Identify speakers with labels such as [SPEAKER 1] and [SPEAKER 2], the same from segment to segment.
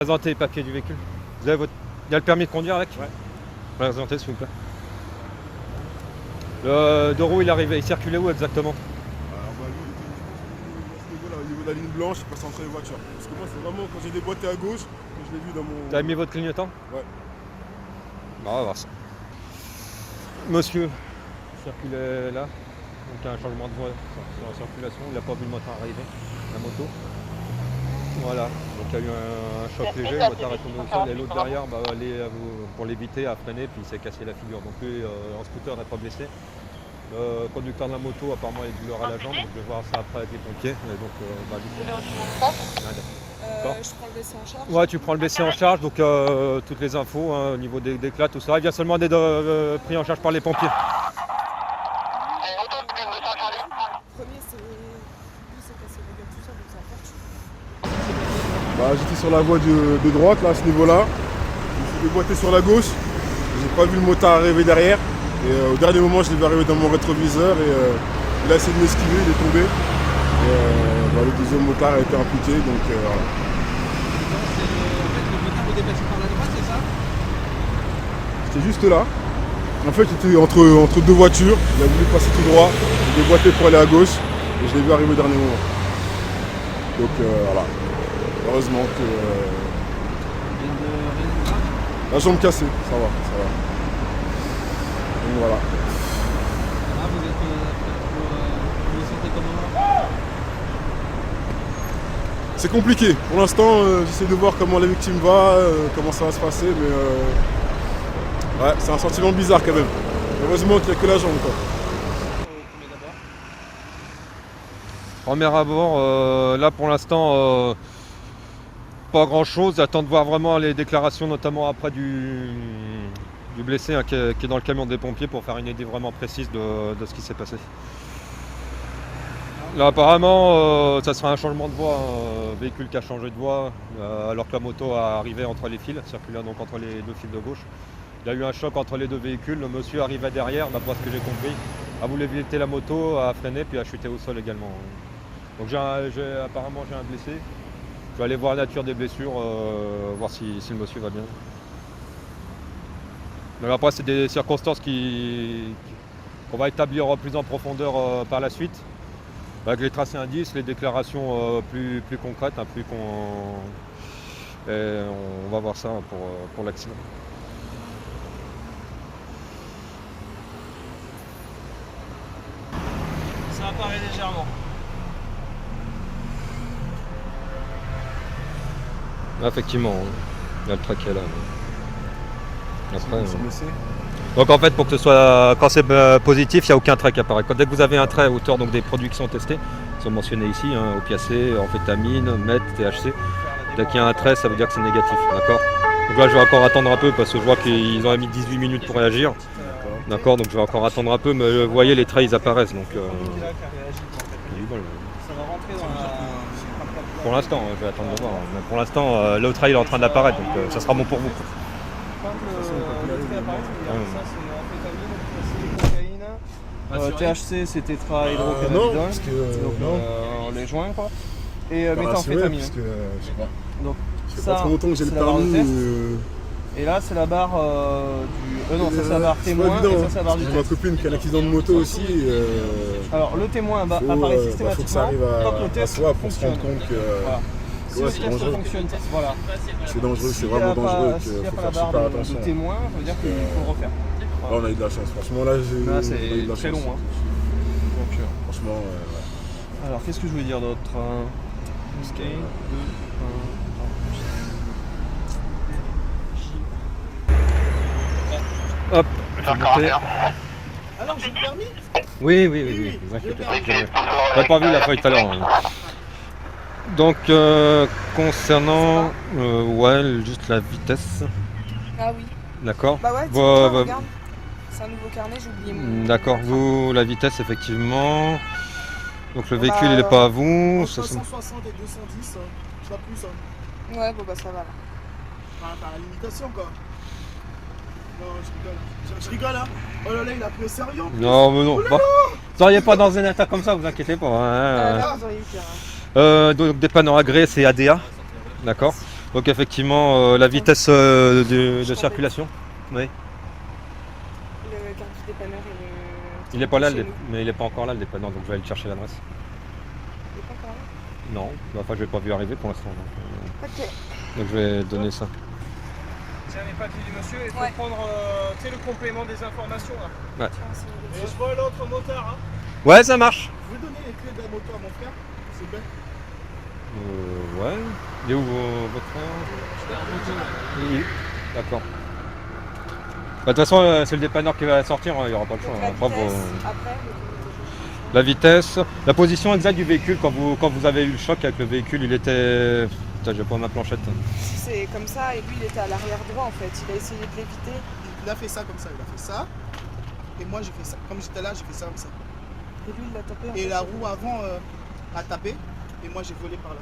[SPEAKER 1] Présentez les papiers du véhicule. Vous avez votre... Il y a le permis de conduire avec?
[SPEAKER 2] Ouais.
[SPEAKER 1] Présentez s'il vous plaît. Le deux roues il arrivait, il circulait où exactement?
[SPEAKER 2] Alors bah lui il était à ce niveau-là, au niveau de la ligne blanche, il passe entre les voitures. Parce que moi c'est vraiment quand j'ai déboîté à gauche que je l'ai vu dans mon...
[SPEAKER 1] Vous avez mis votre clignotant?
[SPEAKER 2] Ouais.
[SPEAKER 1] Bon, on va voir ça. Monsieur circulait là, donc il y a un changement de voie sur la circulation, il n'a pas vu le moteur arriver, la moto. Voilà, donc il y a eu un choc léger, le moteur est tombé au sol et l'autre derrière, pour l'éviter, a freiné puis il s'est cassé la figure. Donc lui, en scooter, n'a pas blessé. Le conducteur de la moto, apparemment, il a douleur à la jambe, donc je vais voir ça après avec les pompiers. Et donc,
[SPEAKER 3] je prends le BC en charge.
[SPEAKER 1] ouais, tu prends le BC en charge, donc toutes les infos hein, au niveau des éclats, tout ça. Il vient seulement d'être pris en charge par les pompiers.
[SPEAKER 3] Le premier, c'est lui, c'est cassé la gueule tout ça, donc ça porte.
[SPEAKER 2] Bah j'étais sur la voie de droite là à ce niveau-là. Je me suis déboîté sur la gauche. J'ai pas vu le motard arriver derrière. Et au dernier moment je l'ai vu arriver dans mon rétroviseur et il a essayé de m'esquiver, il est tombé. Et le deuxième motard a été impliqué donc voilà. C'était juste là. En fait j'étais entre deux voitures, il a voulu passer tout droit, j'ai déboîté pour aller à gauche et je l'ai vu arriver au dernier moment. Donc voilà. Heureusement que la jambe cassée, ça va. Donc voilà.
[SPEAKER 4] Vous sentez comment?
[SPEAKER 2] C'est compliqué. Pour l'instant, j'essaie de voir comment la victime va, comment ça va se passer, mais ouais, c'est un sentiment bizarre quand même. Heureusement qu'il n'y a que la jambe quoi.
[SPEAKER 1] Premier abord, là pour l'instant, pas grand chose. J'attends de voir vraiment les déclarations, notamment après du blessé hein, qui est dans le camion des pompiers pour faire une idée vraiment précise de ce qui s'est passé. Là apparemment ça sera un changement de voie, un véhicule qui a changé de voie alors que la moto a arrivé entre les fils, circulant donc entre les deux fils de gauche. Il y a eu un choc entre les deux véhicules, le monsieur arrivait derrière, d'après ce que j'ai compris, a voulu éviter la moto, a freiné puis a chuté au sol également. Donc apparemment j'ai un blessé. Je vais aller voir la nature des blessures, voir si le monsieur va bien. Mais après c'est des circonstances qu'on va établir plus en profondeur par la suite. Avec les tracés indices, les déclarations plus concrètes, hein, et on va voir ça pour l'accident.
[SPEAKER 4] Ça apparaît légèrement.
[SPEAKER 1] Effectivement, il y a le trait qui est là. Après,
[SPEAKER 2] C'est blessé.
[SPEAKER 1] donc en fait, pour que ce soit, quand c'est positif, il n'y a aucun trait qui apparaît. Dès que vous avez un trait à hauteur donc des produits qui sont testés, qui sont mentionnés ici, hein, opiacés, amphétamine, meth, THC, dès qu'il y a un trait, ça veut dire que c'est négatif, d'accord? Donc là, je vais encore attendre un peu parce que je vois qu'ils ont mis 18 minutes pour réagir, d'accord? Donc je vais encore attendre un peu, mais vous voyez, les traits, ils apparaissent. Donc,
[SPEAKER 4] Ça va rentrer dans la...
[SPEAKER 1] pour l'instant, je vais attendre de voir. Mais pour l'instant, le trait il est en train d'apparaître, donc ça sera bon pour vous.
[SPEAKER 4] Quand le trait apparaît, ça c'est amphétamine, cocaïne, THC c'est tétrahydrocannabinol,
[SPEAKER 2] non, parce que
[SPEAKER 4] donc les joints quoi, et
[SPEAKER 2] rassuré,
[SPEAKER 4] méthamphétamine.
[SPEAKER 2] parce que je sais pas.
[SPEAKER 4] Donc
[SPEAKER 2] Ça fait pas trop longtemps que j'ai le
[SPEAKER 4] c'est la barre de
[SPEAKER 2] permis.
[SPEAKER 4] test. Et là c'est la barre du... non, ça c'est la barre témoin et ça c'est la barre du
[SPEAKER 2] J'ai ma
[SPEAKER 4] test.
[SPEAKER 2] copine qui a un accident de moto aussi.
[SPEAKER 4] Alors le témoin apparaît
[SPEAKER 2] faut que ça
[SPEAKER 4] systématiquement
[SPEAKER 2] arrive
[SPEAKER 4] quand le
[SPEAKER 2] à
[SPEAKER 4] test
[SPEAKER 2] soi pour se
[SPEAKER 4] fonctionne.
[SPEAKER 2] rendre compte que
[SPEAKER 4] Voilà. Si
[SPEAKER 2] ouais,
[SPEAKER 4] le
[SPEAKER 2] c'est
[SPEAKER 4] test
[SPEAKER 2] dangereux.
[SPEAKER 4] fonctionne, voilà.
[SPEAKER 2] C'est dangereux, c'est
[SPEAKER 4] S'il y
[SPEAKER 2] vraiment
[SPEAKER 4] a pas-
[SPEAKER 2] dangereux.
[SPEAKER 4] S'il n'y a
[SPEAKER 2] Il faut
[SPEAKER 4] pas la
[SPEAKER 2] faire
[SPEAKER 4] barre
[SPEAKER 2] super
[SPEAKER 4] de
[SPEAKER 2] attention.
[SPEAKER 4] témoin, ça veut dire qu'il faut le refaire.
[SPEAKER 2] Là, on a eu de la chance. Franchement, là,
[SPEAKER 4] Là,
[SPEAKER 2] on a eu de
[SPEAKER 4] c'est
[SPEAKER 2] la
[SPEAKER 4] très
[SPEAKER 2] chance.
[SPEAKER 4] long. Hein. Donc,
[SPEAKER 2] Franchement, ouais.
[SPEAKER 4] alors, qu'est-ce que je voulais dire d'autre?
[SPEAKER 1] Hop, je vais monter.
[SPEAKER 3] Alors, j'ai le permis?
[SPEAKER 1] Oui. J'avais pas vu la feuille tout à l'heure. Hein. Donc, concernant, ouais, juste la vitesse,
[SPEAKER 3] Ah oui.
[SPEAKER 1] d'accord?
[SPEAKER 3] Bah ouais,
[SPEAKER 1] Bah,
[SPEAKER 3] regarde. C'est un nouveau carnet, j'ai oublié mon...
[SPEAKER 1] D'accord, vous, la vitesse, effectivement. Donc, le
[SPEAKER 3] Bah,
[SPEAKER 1] véhicule, il n'est pas à vous.
[SPEAKER 5] Entre
[SPEAKER 1] Ça,
[SPEAKER 5] 160 et 210, pas plus.
[SPEAKER 3] Ouais, bon bah ça va là.
[SPEAKER 5] Par la limitation quoi. Non, je rigole hein. Oh là là, il a pris au sérieux.
[SPEAKER 1] Non, mais non. Bah, vous n'auriez pas dans un état comme ça, vous inquiétez pas. Hein.
[SPEAKER 3] Là, vous auriez eu pire. Hein.
[SPEAKER 1] Donc, dépanneur agréé, c'est ADA. D'accord. Donc effectivement, la vitesse de circulation. Oui.
[SPEAKER 3] Le carte du dépanneur et le.
[SPEAKER 1] Il est pas là,
[SPEAKER 3] chez nous.
[SPEAKER 1] mais il est pas encore là le dépanneur, donc je vais aller chercher l'adresse.
[SPEAKER 3] Il est pas encore là.
[SPEAKER 1] Non, enfin je l'ai pas vu arriver pour l'instant.
[SPEAKER 3] Ok.
[SPEAKER 1] Donc je vais donner ça.
[SPEAKER 4] Tiens les papiers du monsieur, il faut
[SPEAKER 3] Ouais.
[SPEAKER 4] prendre tu sais, le complément des informations là.
[SPEAKER 3] Tiens, c'est
[SPEAKER 4] Et
[SPEAKER 3] le-
[SPEAKER 4] je vois l'autre motard. Hein.
[SPEAKER 1] Ouais, ça marche.
[SPEAKER 5] Vous pouvez donner les clés de la moto à mon frère, s'il vous plaît?
[SPEAKER 1] Ouais. Il est où votre frère? D'accord. Bah, de toute façon, c'est le dépanneur qui va sortir, hein, il n'y aura pas le choix.
[SPEAKER 3] Donc, la
[SPEAKER 1] Après,
[SPEAKER 3] vitesse,
[SPEAKER 1] vous-
[SPEAKER 3] après,
[SPEAKER 1] La vitesse, la position exacte du véhicule quand vous avez eu le choc avec le véhicule, il était. Putain, j'ai pas ma planchette.
[SPEAKER 3] c'est comme ça et lui il était à l'arrière droit en fait. Il a essayé de l'éviter.
[SPEAKER 5] Il a fait ça comme ça, il a fait ça. Et moi j'ai fait ça. Comme j'étais là, j'ai fait ça comme ça.
[SPEAKER 3] Et lui il l'a tapé. en
[SPEAKER 5] Et
[SPEAKER 3] fait.
[SPEAKER 5] la roue avant a tapé. Et moi j'ai volé par là.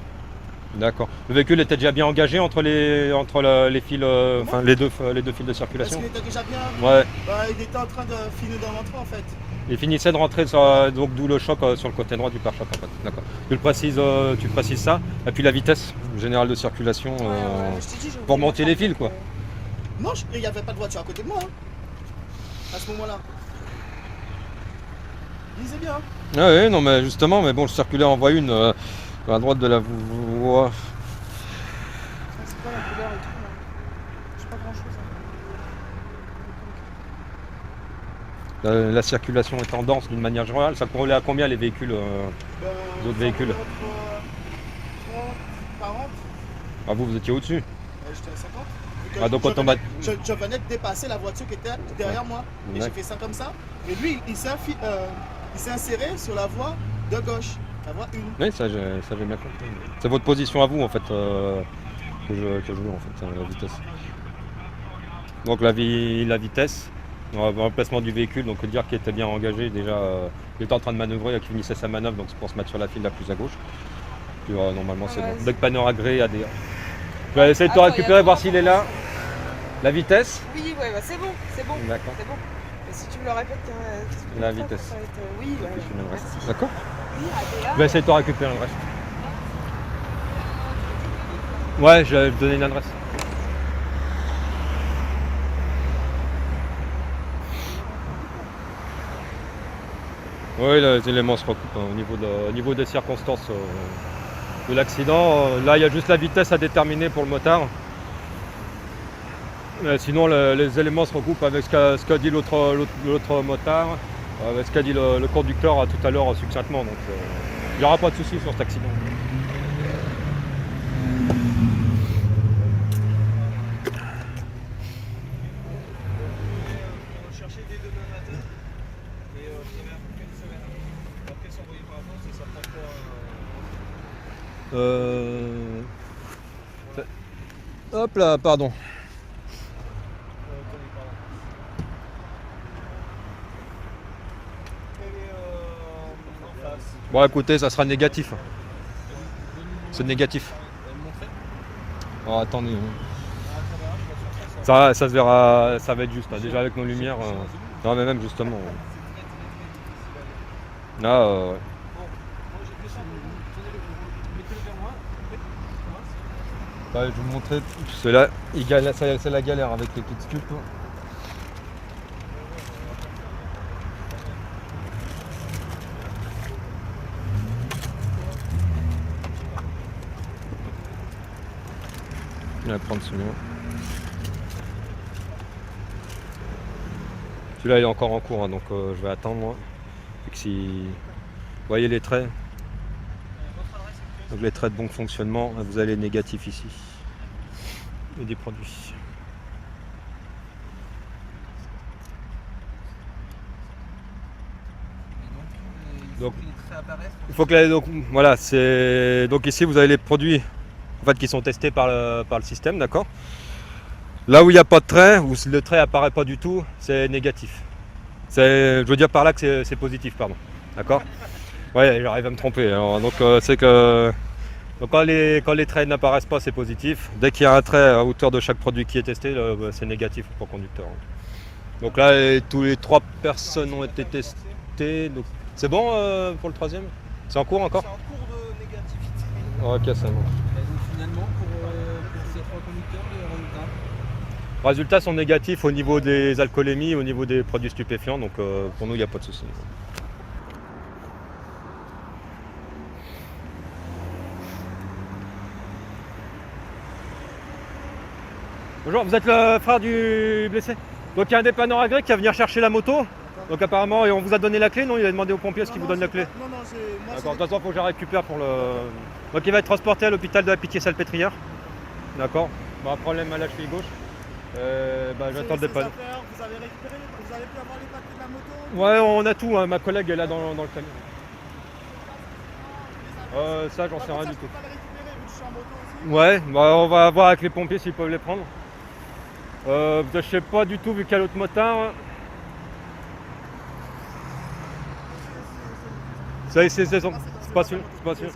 [SPEAKER 1] D'accord. Le véhicule était déjà bien engagé entre les fils, enfin les deux fils de
[SPEAKER 5] Parce
[SPEAKER 1] circulation.
[SPEAKER 5] qu'il était déjà bien.
[SPEAKER 1] Ouais.
[SPEAKER 5] Bah, il était en train de finir dans l'entrée en fait.
[SPEAKER 1] Il finissait de rentrer, donc d'où le choc sur le côté droit du pare-choc en fait. D'accord. Tu précises ça. Et puis la vitesse générale de circulation
[SPEAKER 3] Ouais, je t'ai dit, j'ai
[SPEAKER 1] pour
[SPEAKER 3] oublié
[SPEAKER 1] monter
[SPEAKER 5] euh,
[SPEAKER 3] la
[SPEAKER 1] les
[SPEAKER 3] porte,
[SPEAKER 1] fils, quoi.
[SPEAKER 5] Non, il n'y avait pas de voiture à côté de moi. Hein, à ce moment-là. Lisez bien. Hein.
[SPEAKER 1] Ah oui, non mais justement, mais bon, le circulaire en voie une à droite de la voie.
[SPEAKER 3] C'est quoi la couleur et tout là? Je sais pas grand chose.
[SPEAKER 1] La circulation est en danse d'une manière générale. Ça corrélait à combien les véhicules D'autres véhicules.
[SPEAKER 5] 30, 40.
[SPEAKER 1] Ah vous étiez au-dessus.
[SPEAKER 5] J'étais à 50. Et
[SPEAKER 1] Ah donc
[SPEAKER 5] je
[SPEAKER 1] quand on
[SPEAKER 5] venais-
[SPEAKER 1] va.
[SPEAKER 5] je venais de dépasser la voiture qui était derrière moi. Et
[SPEAKER 1] Ouais.
[SPEAKER 5] j'ai fait ça comme ça. Et lui, il s'est inséré sur la voie de gauche. La voie 1.
[SPEAKER 1] Oui, ça j'ai bien compris. C'est votre position à vous en fait que je veux en fait, la vitesse. Donc la vitesse, le remplacement du véhicule, donc dire qu'il était bien engagé, déjà il était en train de manœuvrer, qu'il finissait sa manœuvre, donc c'est pour se mettre sur la file la plus à gauche. Puis normalement c'est
[SPEAKER 3] Ouais,
[SPEAKER 1] bon.
[SPEAKER 3] c'est-
[SPEAKER 1] Dépanneur agréé ADA. Je vais essayer de te
[SPEAKER 3] Attends,
[SPEAKER 1] récupérer,
[SPEAKER 3] y a
[SPEAKER 1] voir
[SPEAKER 3] pas
[SPEAKER 1] s'il est là. La vitesse.
[SPEAKER 3] Oui, ouais, bah c'est bon, c'est bon.
[SPEAKER 1] D'accord.
[SPEAKER 3] C'est bon. Mais si tu me le répètes,
[SPEAKER 1] La
[SPEAKER 3] ça,
[SPEAKER 1] vitesse.
[SPEAKER 3] ça va être, oui, ouais,
[SPEAKER 1] Je mets le reste.
[SPEAKER 3] merci.
[SPEAKER 1] D'accord.
[SPEAKER 3] Oui, ADA.
[SPEAKER 1] Je vais essayer de te récupérer le reste. Ouais, je vais te donner une adresse. Oui, les éléments se recoupent hein, au niveau des circonstances de l'accident. Là, il y a juste la vitesse à déterminer pour le motard. Sinon, les éléments se recoupent avec ce qu'a dit l'autre motard, avec ce qu'a dit le conducteur tout à l'heure succinctement. Donc, il n'y aura pas de souci sur cet accident.
[SPEAKER 4] On va chercher dès demain matin. Et je reviens pour une semaine. Après s'envoyer par avance et ça prend quoi
[SPEAKER 1] Hop là, pardon.
[SPEAKER 4] Elle est en face.
[SPEAKER 1] Bon, écoutez, ça sera négatif. C'est négatif. Oh, attendez. Ça se verra, ça va être juste. Hein. Déjà avec nos lumières. Non, mais même justement. Là, ouais. Ouais, je vais vous montrer. C'est là, c'est la galère avec les petites scupes. Je vais prendre celui-là. Celui-là il est encore en cours, hein, donc je vais attendre moi. Et que si... Vous voyez les traits. Donc les traits de bon fonctionnement, vous avez les négatifs ici. Et des produits. Donc, il faut que donc, voilà, c'est donc ici vous avez les produits en fait, qui sont testés par le système, d'accord. Là où il n'y a pas de trait, où le trait apparaît pas du tout, c'est négatif. Je veux dire par là que c'est positif, pardon. D'accord. Ouais, j'arrive à me tromper. Alors, donc c'est que donc, quand les traits n'apparaissent pas, c'est positif. Dès qu'il y a un trait à hauteur de chaque produit qui est testé, c'est négatif pour conducteur. Donc là, tous les 3 personnes ont été testées. Donc, c'est bon pour le 3e? C'est en cours encore?
[SPEAKER 4] C'est en cours de négativité.
[SPEAKER 1] Ok, ça marche.
[SPEAKER 4] Et donc finalement, pour ces
[SPEAKER 1] Résultats sont négatifs au niveau des alcoolémies, au niveau des produits stupéfiants, donc pour nous il n'y a pas de souci. Bonjour, vous êtes le frère du blessé? Donc il y a un dépanneur agréé qui va venir chercher la moto. Donc apparemment, et on vous a donné la clé, non? Il a demandé aux pompiers ce qu'ils vous donnent la clé.
[SPEAKER 5] Non, non, moi
[SPEAKER 1] D'accord, de toute façon, il faut que je la récupère pour le... Donc il va être transporté à l'hôpital de la Pitié-Salpêtrière. D'accord. Bon, un problème à la cheville gauche. J'attends le dépanneur.
[SPEAKER 5] Vous avez récupéré, vous avez pu avoir les papiers de la moto?
[SPEAKER 1] Ouais, on a tout, hein. Ma collègue est là dans le camion. Ça, j'en sais rien du tout.
[SPEAKER 5] Pas les récupérer, vu que je suis en moto aussi.
[SPEAKER 1] Ouais, on va voir avec les pompiers s'ils peuvent les prendre. Je sais pas du tout, vu qu'il y a l'autre motard. C'est pas sûr, c'est pas sûr.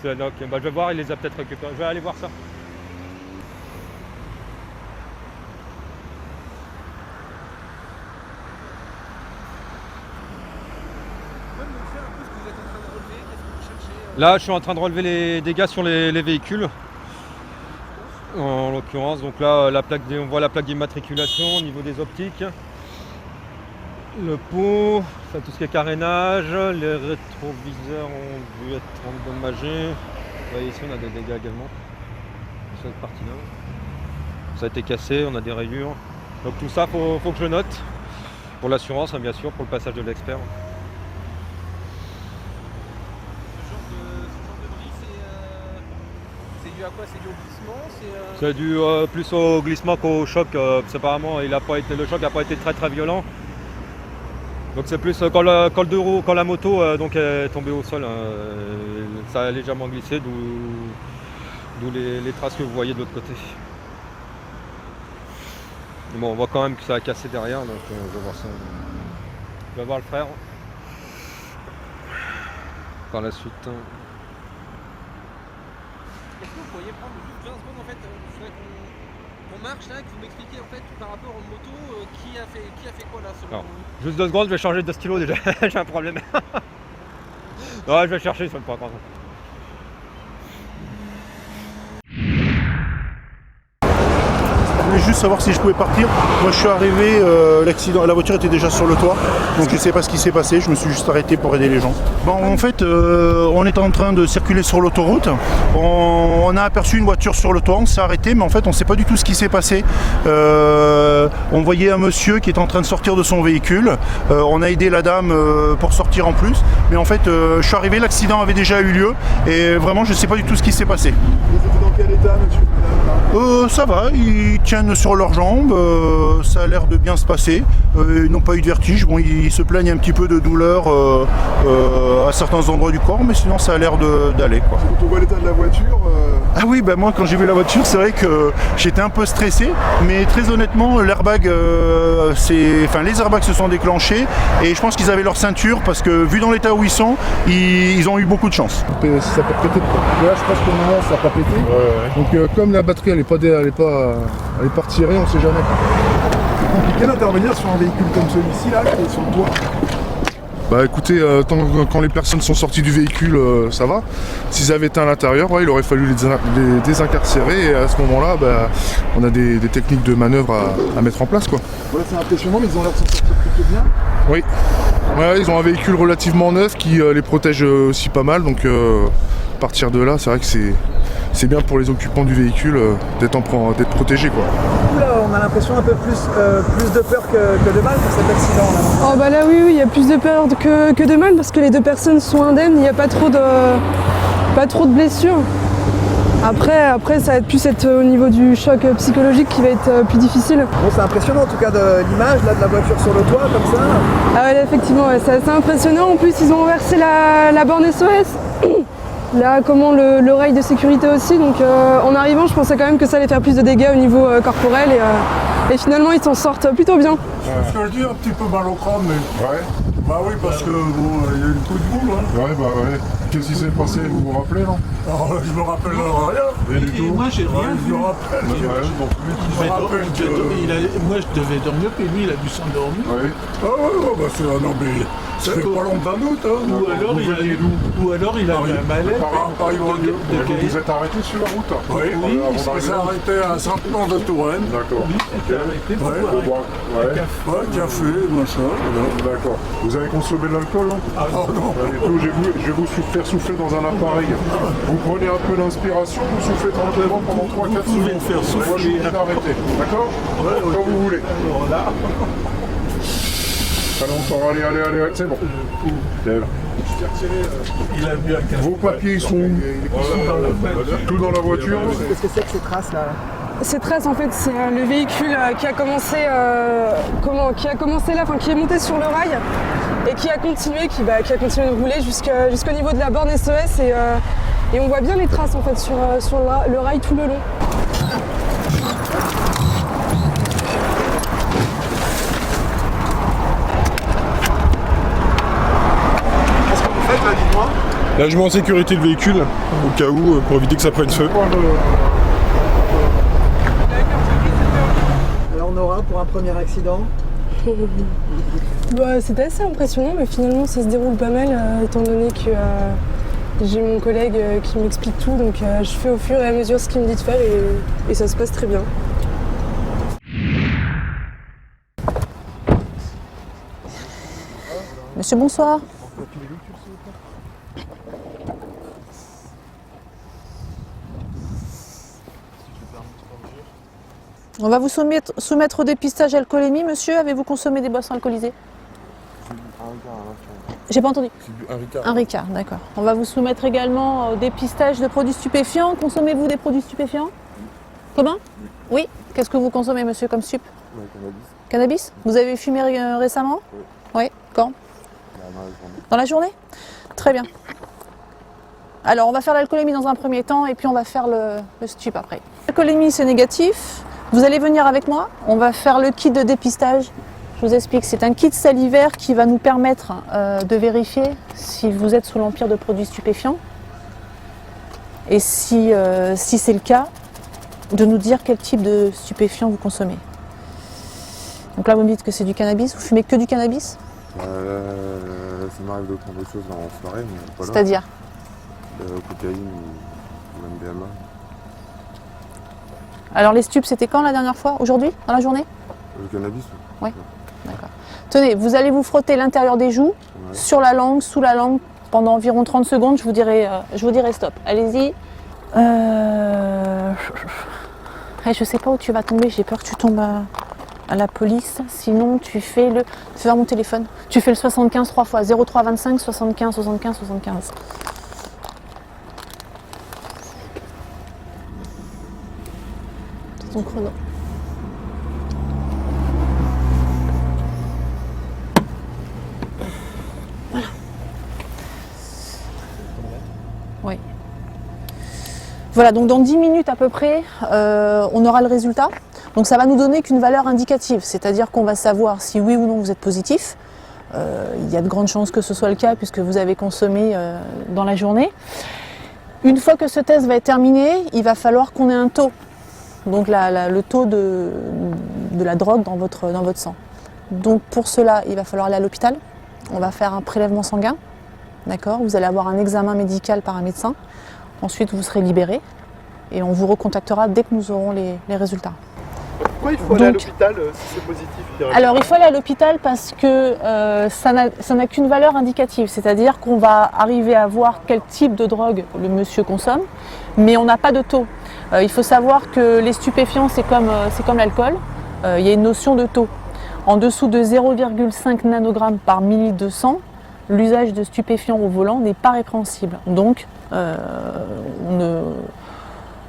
[SPEAKER 1] Ok, je vais voir, il les a peut-être récupérés. Je vais aller voir ça. Là, je suis en train de relever les dégâts sur les véhicules. En l'occurrence, donc là, on voit la plaque d'immatriculation au niveau des optiques. Le pot, ça, tout ce qui est carénage, les rétroviseurs ont dû être endommagés. Là, ici, on a des dégâts également. Sur cette partie-là. Ça a été cassé, on a des rayures. Donc tout ça, faut que je note. Pour l'assurance, hein, bien sûr, pour le passage de l'expert.
[SPEAKER 4] C'est dû à quoi? C'est dû au glissement?
[SPEAKER 1] C'est dû plus au glissement qu'au choc. Apparemment, le choc n'a pas été très très violent. Donc c'est plus quand la moto donc est tombée au sol, ça a légèrement glissé, d'où les traces que vous voyez de l'autre côté. Mais bon, on voit quand même que ça a cassé derrière, donc je vais voir ça. Je vais voir le frère. Par la suite.
[SPEAKER 4] Est-ce que vous pourriez prendre juste 20 secondes en fait, je voudrais qu'on marche là, que vous m'expliquiez en fait par rapport aux motos, qui a fait quoi là selon vous?
[SPEAKER 1] Juste 2 secondes, je vais changer de stylo déjà, j'ai un problème. Non, je vais chercher, ça me prend pas.
[SPEAKER 6] Je voulais juste savoir si je pouvais partir. Moi je suis arrivé, la voiture était déjà sur le toit, donc je sais pas ce qui s'est passé, je me suis juste arrêté pour aider les gens. Bon, en fait, on était en train de circuler sur l'autoroute, on a aperçu une voiture sur le toit, on s'est arrêté, mais en fait on sait pas du tout ce qui s'est passé. On voyait un monsieur qui est en train de sortir de son véhicule, on a aidé la dame pour sortir en plus, mais en fait je suis arrivé, l'accident avait déjà eu lieu, et vraiment je sais pas du tout ce qui s'est passé.
[SPEAKER 2] Vous étiez dans quel état, monsieur?
[SPEAKER 6] Ça va, ils tiennent sur leurs jambes, ça a l'air de bien se passer, ils n'ont pas eu de vertige, bon, ils se plaignent un petit peu de douleur à certains endroits du corps, mais sinon ça a l'air d'aller, quoi.
[SPEAKER 2] Quand on voit l'état de la voiture...
[SPEAKER 6] Ah oui, bah moi quand j'ai vu la voiture, c'est vrai que j'étais un peu stressé, mais très honnêtement, l'airbag, les airbags se sont déclenchés, et je pense qu'ils avaient leur ceinture, parce que vu dans l'état où ils sont, ils ont eu beaucoup de chance.
[SPEAKER 2] Ça peut péter, quoi. Là, je pense qu'on a, ça n'a pas pété. Donc comme la batterie, elle est pas retirée, on sait jamais. C'est compliqué d'intervenir sur un véhicule comme celui-ci, là, qui est sur le toit. Bah écoutez, quand les personnes sont sorties du véhicule, ça va. S'ils avaient été à l'intérieur, il aurait fallu les désincarcérer, et à ce moment-là, on a des techniques de manœuvre à mettre en place, quoi. Voilà, c'est impressionnant, mais ils ont l'air de s'en sortir plutôt bien. Oui. Ouais, ils ont un véhicule relativement neuf qui les protège aussi pas mal, donc à partir de là, c'est vrai que c'est bien pour les occupants du véhicule d'être protégés, quoi.
[SPEAKER 7] Là, on a l'impression un peu plus de peur que de mal pour cet accident là.
[SPEAKER 3] Oh bah là oui, il y a plus de peur que de mal parce que les deux personnes sont indemnes, il n'y a pas trop de blessures. Après ça va plus être au niveau du choc psychologique qui va être plus difficile.
[SPEAKER 7] Bon, c'est impressionnant en tout cas de l'image là de la voiture sur le toit comme ça.
[SPEAKER 3] Ah ouais, là, effectivement, ouais, c'est assez impressionnant. En plus, ils ont renversé la borne SOS. Là, le rail de sécurité aussi. Donc en arrivant, je pensais quand même que ça allait faire plus de dégâts au niveau corporel et finalement ils s'en sortent plutôt bien.
[SPEAKER 6] Parce que je dis un petit peu mal au crâne, mais...
[SPEAKER 2] Ouais.
[SPEAKER 6] Bah oui, parce que bon, il y a eu le coup de boule, hein.
[SPEAKER 2] Ouais, bah ouais.
[SPEAKER 8] Qu'est-ce qui s'est passé? Vous vous rappelez, non?
[SPEAKER 9] Alors, je me rappelle rien.
[SPEAKER 8] Et du tout?
[SPEAKER 9] Moi, j'ai rien
[SPEAKER 8] Je
[SPEAKER 9] vu.
[SPEAKER 8] me rappelle. Donc, lui,
[SPEAKER 9] Moi, je devais dormir, puis lui, il a dû s'endormir.
[SPEAKER 8] oui.
[SPEAKER 9] Ah ouais, bah c'est non, mais ça fait pas longtemps doute. Hein.
[SPEAKER 8] D'accord. Vous veniez d'où?
[SPEAKER 9] Ou alors il a eu un malaise.
[SPEAKER 8] Paris banlieue. Vous vous êtes arrêté sur la route?
[SPEAKER 9] Oui,
[SPEAKER 8] Avant
[SPEAKER 9] il s'est
[SPEAKER 8] d'arriver.
[SPEAKER 9] arrêté à Saint-Ouen de Touraine.
[SPEAKER 8] D'accord.
[SPEAKER 9] Il s'est arrêté pour
[SPEAKER 8] Ouais.
[SPEAKER 9] boire
[SPEAKER 8] Ouais.
[SPEAKER 9] un café, machin. Voilà.
[SPEAKER 8] D'accord. Vous avez consommé de l'alcool, non?
[SPEAKER 9] Ah non.
[SPEAKER 8] Allez, tout, je vais vous faire souffler dans un appareil. Vous prenez un peu d'inspiration, vous soufflez tranquillement pendant 3-4 secondes.
[SPEAKER 9] pouvez me faire souffler.
[SPEAKER 8] Moi, je vous dis d'arrêter. D'accord? Quand vous voulez.
[SPEAKER 9] Alors là,
[SPEAKER 8] Allez, on sort. Allez. C'est bon. Lève.
[SPEAKER 9] il a bu un café.
[SPEAKER 8] Vos papiers, ils sont où? Tout dans la voiture?
[SPEAKER 7] Qu'est-ce que c'est que ces traces là?
[SPEAKER 3] Ces traces, en fait, c'est le véhicule qui a commencé là, enfin qui est monté sur le rail et qui a continué, qui a continué de rouler jusqu'au niveau de la borne SOS et on voit bien les traces en fait sur le rail tout le long.
[SPEAKER 5] Qu'est-ce que vous faites là, dis-moi?
[SPEAKER 2] Là, je mets en sécurité le véhicule, au cas où, pour éviter que ça prenne feu.
[SPEAKER 7] Alors on aura pour un premier accident.
[SPEAKER 3] Bah, c'était assez impressionnant, mais finalement ça se déroule pas mal, étant donné que j'ai mon collègue qui m'explique tout, donc je fais au fur et à mesure ce qu'il me dit de faire et ça se passe très bien.
[SPEAKER 10] Monsieur, bonsoir. On va vous soumettre au dépistage alcoolémie, monsieur. Avez-vous consommé des boissons alcoolisées? J'ai pas entendu. Un Ricard, d'accord. On va vous soumettre également au dépistage de produits stupéfiants. Consommez-vous des produits stupéfiants? Comment? Oui. Qu'est-ce que vous consommez, monsieur, comme stup? Cannabis. Vous avez fumé récemment? Oui. Quand? Dans la journée? Très bien. Alors, on va faire l'alcoolémie dans un premier temps et puis on va faire le stup après. L'alcoolémie, c'est négatif. Vous allez venir avec moi. On va faire le kit de dépistage. Je vous explique, c'est un kit salivaire qui va nous permettre de vérifier si vous êtes sous l'empire de produits stupéfiants. Et si c'est le cas, de nous dire quel type de stupéfiant vous consommez. Donc là, vous me dites que c'est du cannabis. Vous fumez que du cannabis?
[SPEAKER 11] Ça m'arrive de prendre des choses en soirée, mais voilà.
[SPEAKER 10] C'est-à-dire?
[SPEAKER 11] Cocaïne ou MDMA.
[SPEAKER 10] Alors les stupes, c'était quand la dernière fois? Aujourd'hui? Dans la journée?
[SPEAKER 11] Le cannabis?
[SPEAKER 10] Oui. D'accord. Tenez, vous allez vous frotter l'intérieur des joues, sur la langue, sous la langue, pendant environ 30 secondes. Je vous dirai stop. Allez-y. Je sais pas où tu vas tomber. J'ai peur que tu tombes à la police. Sinon, tu fais le... Fais voir mon téléphone. Tu fais le 75 3 fois. 03 25 75 75 75. C'est ton chrono. Voilà. Oui. Voilà, donc dans 10 minutes à peu près, on aura le résultat. Donc ça va nous donner qu'une valeur indicative, c'est-à-dire qu'on va savoir si oui ou non vous êtes positif. Il y a de grandes chances que ce soit le cas puisque vous avez consommé dans la journée. Une fois que ce test va être terminé, il va falloir qu'on ait un taux. Donc le taux de la drogue dans votre sang. Donc pour cela, il va falloir aller à l'hôpital. On va faire un prélèvement sanguin. D'accord ? Vous allez avoir un examen médical par un médecin. Ensuite, vous serez libéré et on vous recontactera dès que nous aurons les résultats.
[SPEAKER 5] Pourquoi il faut aller à l'hôpital si c'est positif?
[SPEAKER 10] Alors il faut aller à l'hôpital parce que ça n'a qu'une valeur indicative, c'est-à-dire qu'on va arriver à voir quel type de drogue le monsieur consomme, mais on n'a pas de taux. Il faut savoir que les stupéfiants, c'est comme l'alcool, il y a une notion de taux. En dessous de 0,5 nanogrammes par millilitre de sang, l'usage de stupéfiants au volant n'est pas répréhensible. Donc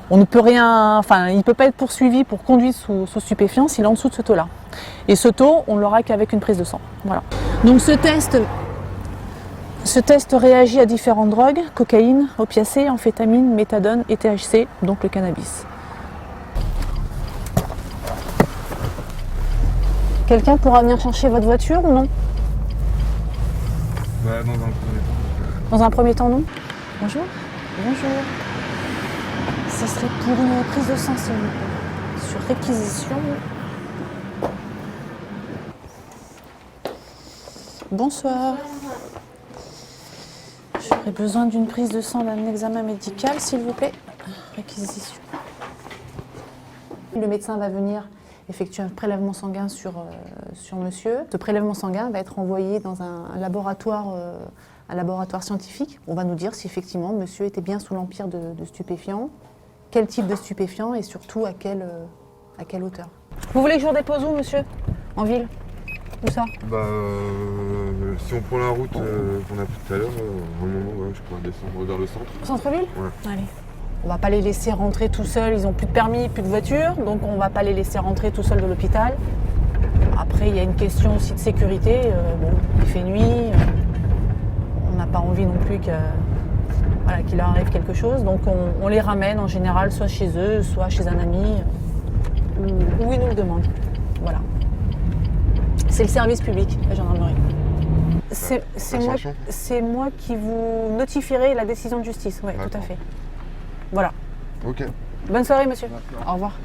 [SPEAKER 10] on ne peut rien, enfin, il ne peut pas être poursuivi pour conduite sous stupéfiants s'il est en dessous de ce taux-là. Et ce taux, on ne l'aura qu'avec une prise de sang. Voilà. Donc ce test réagit à différentes drogues, cocaïne, opiacés, amphétamine, méthadone et THC, donc le cannabis. Quelqu'un pourra venir chercher votre voiture ou non?
[SPEAKER 11] Ouais, dans un premier temps.
[SPEAKER 10] Dans un premier temps, non? Bonjour. Bonjour. Ça serait pour une prise de sang, s'il vous plaît. Sur réquisition. Bonsoir. J'aurais besoin d'une prise de sang d'un examen médical, s'il vous plaît. Réquisition. Le médecin va venir effectuer un prélèvement sanguin sur monsieur. Ce prélèvement sanguin va être envoyé dans un laboratoire scientifique. On va nous dire si effectivement monsieur était bien sous l'empire de stupéfiants, quel type de stupéfiants et surtout à quelle hauteur. Vous voulez que je vous dépose où, monsieur? En ville? Où ça?
[SPEAKER 11] Si on prend la route qu'on a pris tout à l'heure, un moment, je pourrais descendre vers le centre.
[SPEAKER 10] Centre-ville?
[SPEAKER 11] Ouais.
[SPEAKER 10] Allez. On va pas les laisser rentrer tout seuls, ils ont plus de permis, plus de voiture, donc on va pas les laisser rentrer tout seuls de l'hôpital. Après, il y a une question aussi de sécurité. Il fait nuit, on n'a pas envie non plus qu'il leur arrive quelque chose, donc on les ramène en général soit chez eux, soit chez un ami, où ils nous le demandent. Voilà. C'est le service public, la gendarmerie. C'est moi qui vous notifierai la décision de justice, oui, tout à fait. Voilà.
[SPEAKER 11] Ok.
[SPEAKER 10] Bonne soirée, monsieur. Au revoir.